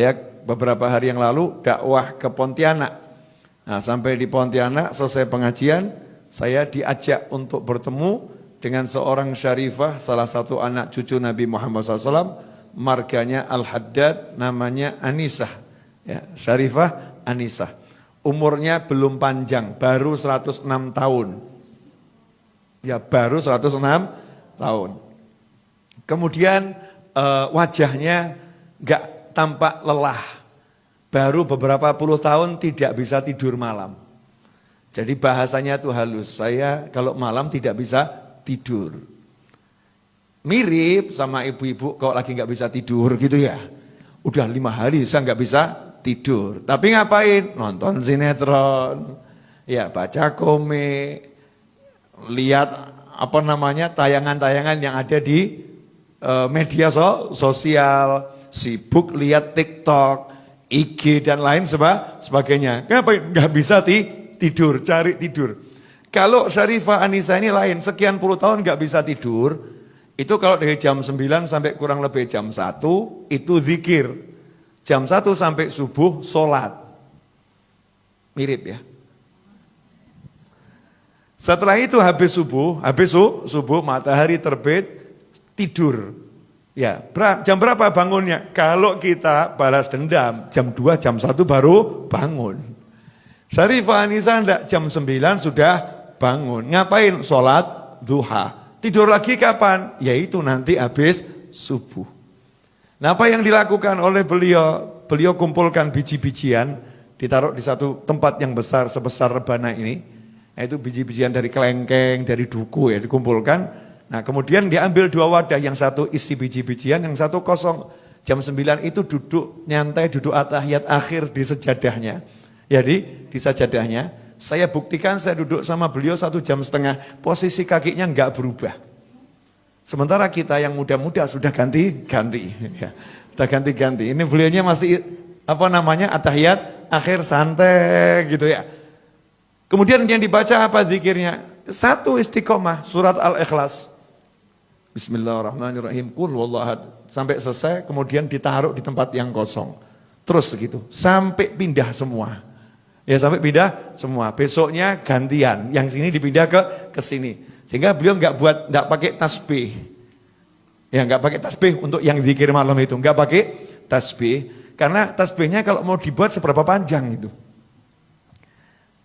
Saya beberapa hari yang lalu dakwah ke Pontianak. Nah, sampai di Pontianak selesai pengajian, saya diajak untuk bertemu dengan seorang syarifah, salah satu anak cucu Nabi Muhammad SAW, marganya Al-Haddad, namanya Anisah. Ya, Syarifah Anisah. Umurnya belum panjang, baru 106 tahun. Ya, baru 106 tahun. Kemudian wajahnya enggak tampak lelah, baru beberapa puluh tahun tidak bisa tidur malam. Jadi bahasanya tuh halus, saya kalau malam tidak bisa tidur. Mirip sama ibu-ibu kalau lagi nggak bisa tidur gitu ya. Udah 5 hari saya nggak bisa tidur. Tapi ngapain? Nonton sinetron, ya baca komik, lihat tayangan-tayangan yang ada di media sosial. Sibuk lihat TikTok, IG dan lain sebagainya. Kenapa nggak bisa tidur, cari tidur? Kalau Syarifah Anisah ini lain, sekian puluh tahun nggak bisa tidur, itu kalau dari jam 9 sampai kurang lebih jam 1, itu zikir. Jam 1 sampai subuh, sholat. Mirip ya. Setelah itu habis subuh, matahari terbit, tidur. Ya, jam berapa bangunnya? Kalau kita balas dendam, jam 2, jam 1 baru bangun. Syarifah Anisah enggak, jam 9 sudah bangun. Ngapain? Sholat duha. Tidur lagi kapan? Yaitu nanti habis subuh. Nah, apa yang dilakukan oleh beliau? Beliau kumpulkan biji-bijian, ditaruh di satu tempat yang besar, sebesar rebana ini. Itu biji-bijian dari kelengkeng, dari duku ya, dikumpulkan. Nah, kemudian diambil 2 wadah, yang satu isi biji-bijian, yang satu kosong. Jam 9 itu duduk nyantai, duduk atahiyat akhir di sejadahnya. Jadi di sajadahnya, saya buktikan saya duduk sama beliau 1,5 jam, posisi kakinya enggak berubah. Sementara kita yang muda-muda sudah ganti-ganti. Ya, sudah ganti-ganti. Ini beliaunya masih atahiyat akhir santai gitu ya. Kemudian yang dibaca apa zikirnya? 1 istiqomah, surat Al-Ikhlas. Bismillahirrahmanirrahim, qul huwallahu ahad, sampai selesai, kemudian ditaruh di tempat yang kosong. Terus begitu, sampai pindah semua. Ya, sampai pindah semua. Besoknya gantian, yang sini dipindah ke sini. Sehingga beliau enggak pakai tasbih. Ya, enggak pakai tasbih untuk yang zikir malam itu, enggak pakai tasbih, karena tasbihnya kalau mau dibuat seberapa panjang itu.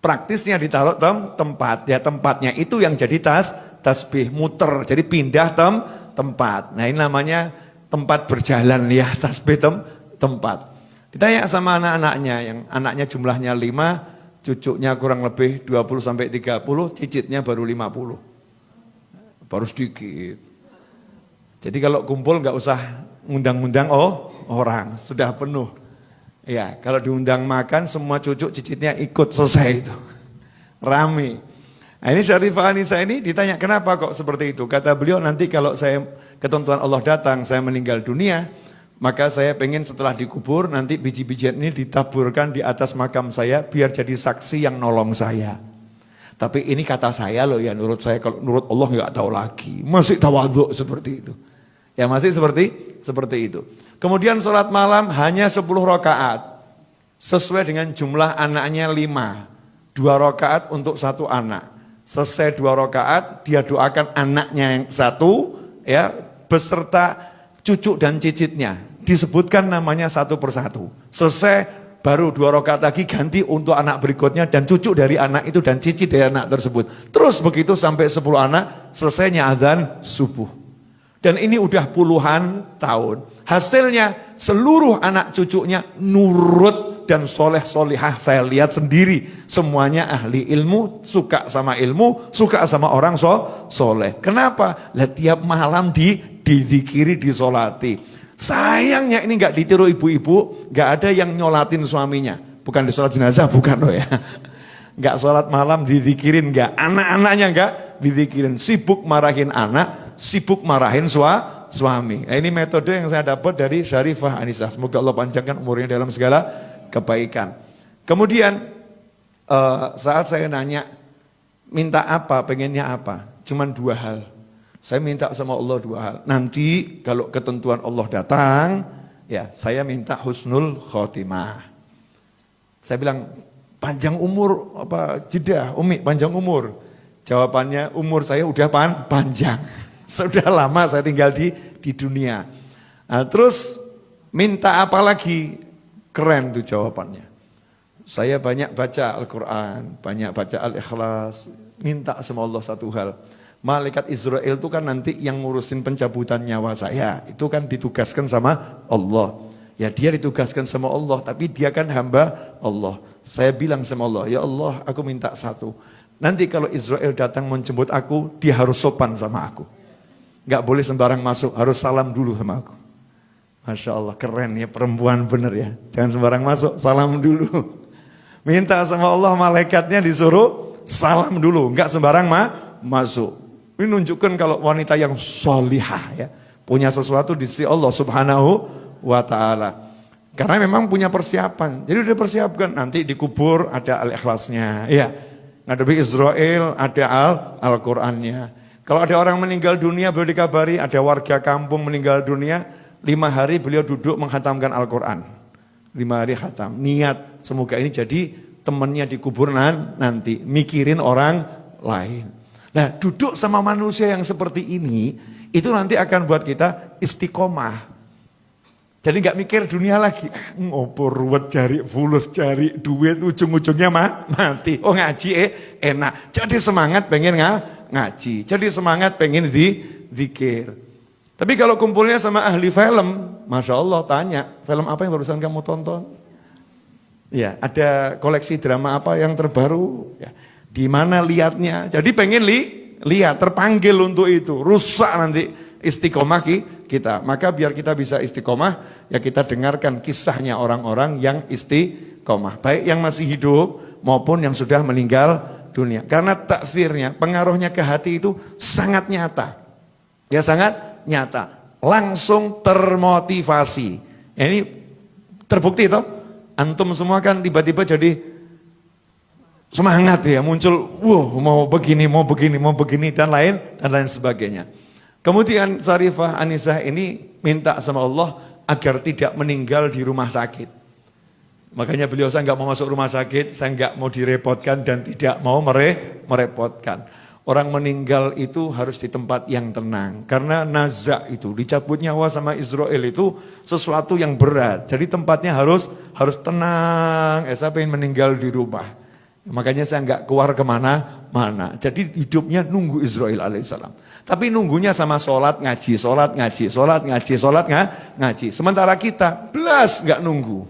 Praktisnya ditaruh tempat, ya tempatnya itu yang jadi tasbih, muter, jadi pindah tempat. Nah, ini namanya tempat berjalan ya, tasbih tempat. Ditanya sama anak-anaknya, yang anaknya jumlahnya 5, cucunya kurang lebih 20-30, cicitnya baru 50. Baru sedikit. Jadi kalau kumpul nggak usah ngundang-ngundang orang, sudah penuh. Ya, kalau diundang makan semua cucu cicitnya ikut, selesai itu. Rame. Nah, ini Syarifah Anisah ini ditanya kenapa kok seperti itu. Kata beliau, nanti kalau saya ketentuan Allah datang, saya meninggal dunia, maka saya pengen setelah dikubur nanti biji-bijian ini ditaburkan di atas makam saya biar jadi saksi yang nolong saya. Tapi ini kata saya loh ya, menurut saya, kalau menurut Allah nggak tahu lagi. Masih tawadhu seperti itu. Ya, masih seperti itu. Kemudian sholat malam hanya 10 rakaat. Sesuai dengan jumlah anaknya 5. 2 rakaat untuk 1 anak. Selesai 2 rakaat, dia doakan anaknya yang 1, ya, beserta cucu dan cicitnya. Disebutkan namanya satu persatu. Selesai, baru 2 rakaat lagi ganti untuk anak berikutnya dan cucu dari anak itu dan cicit dari anak tersebut. Terus begitu sampai 10 anak, selesainya azan subuh. Dan ini udah puluhan tahun. Hasilnya seluruh anak cucunya nurut dan soleh-solihah. Saya lihat sendiri. Semuanya ahli ilmu, suka sama ilmu, suka sama orang soleh. Kenapa? Lah, tiap malam dizikiri, disolati. Sayangnya ini nggak ditiru ibu-ibu, nggak ada yang nyolatin suaminya. Bukan di sholat jenazah, bukan loh ya. Nggak sholat malam dizikirin, nggak. Anak-anaknya nggak dizikirin. Sibuk marahin anak, sibuk marahin suami. Nah, ini metode yang saya dapat dari Syarifah Anisah. Semoga Allah panjangkan umurnya dalam segala kebaikan. Kemudian saat saya nanya, minta apa, pengennya apa? Cuman 2 hal. Saya minta sama Allah 2 hal. Nanti kalau ketentuan Allah datang, Ya, saya minta husnul khotimah. Saya bilang, panjang umur apa jeda, Umi panjang umur. Jawabannya, umur saya udah panjang. Sudah lama saya tinggal di dunia. Nah, terus minta apa lagi? Keren tuh jawabannya. Saya banyak baca Al-Quran, banyak baca Al-Ikhlas, minta sama Allah satu hal. Malaikat Israel itu kan nanti yang ngurusin pencabutan nyawa saya. Itu kan ditugaskan sama Allah. Ya dia ditugaskan sama Allah, tapi dia kan hamba Allah. Saya bilang sama Allah, ya Allah aku minta satu. Nanti kalau Israel datang menjemput aku, dia harus sopan sama aku. Gak boleh sembarang masuk, harus salam dulu sama aku. Masya Allah, keren ya perempuan bener ya. Jangan sembarang masuk, salam dulu. Minta sama Allah malaikatnya disuruh salam dulu, enggak sembarang masuk. Ini nunjukkan kalau wanita yang solihah ya, punya sesuatu di sisi Allah Subhanahu wa Ta'ala. Karena memang punya persiapan. Jadi udah persiapkan, nanti dikubur ada Al-Ikhlasnya. Ya, ngadepi Israel ada Al-Qurannya. Kalau ada orang meninggal dunia beliau dikabari, ada warga kampung meninggal dunia, 5 hari beliau duduk menghatamkan Al-Quran. 5 hari khatam, niat semoga ini jadi temannya di kuburan nanti, mikirin orang lain. Nah duduk sama manusia yang seperti ini, itu nanti akan buat kita istiqomah. Jadi gak mikir dunia lagi, ngopor ruwet cari fulus, cari duit, ujung-ujungnya mati. Oh ngaji enak, jadi semangat pengen ngaji, jadi semangat pengen zikir. Tapi kalau kumpulnya sama ahli film, Masya Allah tanya, film apa yang barusan kamu tonton? Ya, ada koleksi drama apa yang terbaru? Ya, di mana lihatnya? Jadi pengen lihat, terpanggil untuk itu. Rusak nanti istiqomah kita. Maka biar kita bisa istiqomah, ya kita dengarkan kisahnya orang-orang yang istiqomah. Baik yang masih hidup maupun yang sudah meninggal dunia. Karena taksirnya, pengaruhnya ke hati itu sangat nyata. Ya sangat nyata, langsung termotivasi. Ya, ini terbukti toh, antum semua kan tiba-tiba jadi semangat ya, muncul, mau begini dan lain sebagainya. Kemudian Sarifah Anisah ini minta sama Allah agar tidak meninggal di rumah sakit. Makanya beliau, saya nggak mau masuk rumah sakit, saya nggak mau direpotkan dan tidak mau merepotkan. Orang meninggal itu harus di tempat yang tenang. Karena nazak itu, dicabut nyawa sama Israel itu sesuatu yang berat. Jadi tempatnya harus tenang. Saya pengen meninggal di rumah. Makanya saya nggak keluar kemana-mana. Jadi hidupnya nunggu Israel alaihissalam. Tapi nunggunya sama sholat ngaji. Sementara kita belas nggak nunggu.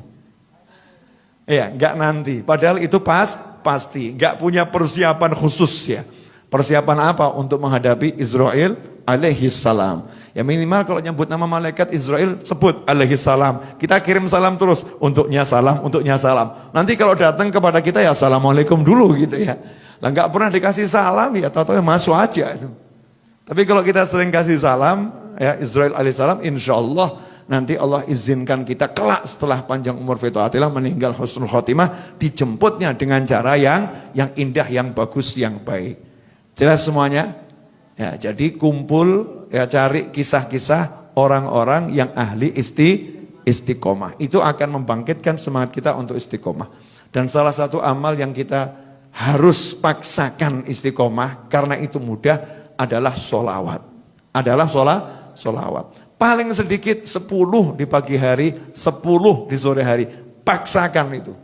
Ya, nggak nanti. Padahal itu pasti. Nggak punya persiapan khusus ya. Persiapan apa untuk menghadapi Israel alaihissalam? Ya minimal kalau nyebut nama malaikat Israel sebut alaihissalam. Kita kirim salam terus, untuknya salam. Nanti kalau datang kepada kita ya assalamualaikum dulu gitu ya. Lah nggak pernah dikasih salam ya tahu-tahu masuk aja. Tapi kalau kita sering kasih salam ya Israel alaihissalam, insyaallah nanti Allah izinkan kita kelak setelah panjang umur fitaatillah meninggal husnul khotimah, dijemputnya dengan cara yang indah, yang bagus, yang baik. Jelas semuanya? Ya, jadi kumpul ya cari kisah-kisah orang-orang yang ahli istiqomah. Itu akan membangkitkan semangat kita untuk istiqomah. Dan salah satu amal yang kita harus paksakan istiqomah karena itu mudah adalah sholawat. Sholawat. Paling sedikit 10 di pagi hari, 10 di sore hari. Paksakan itu.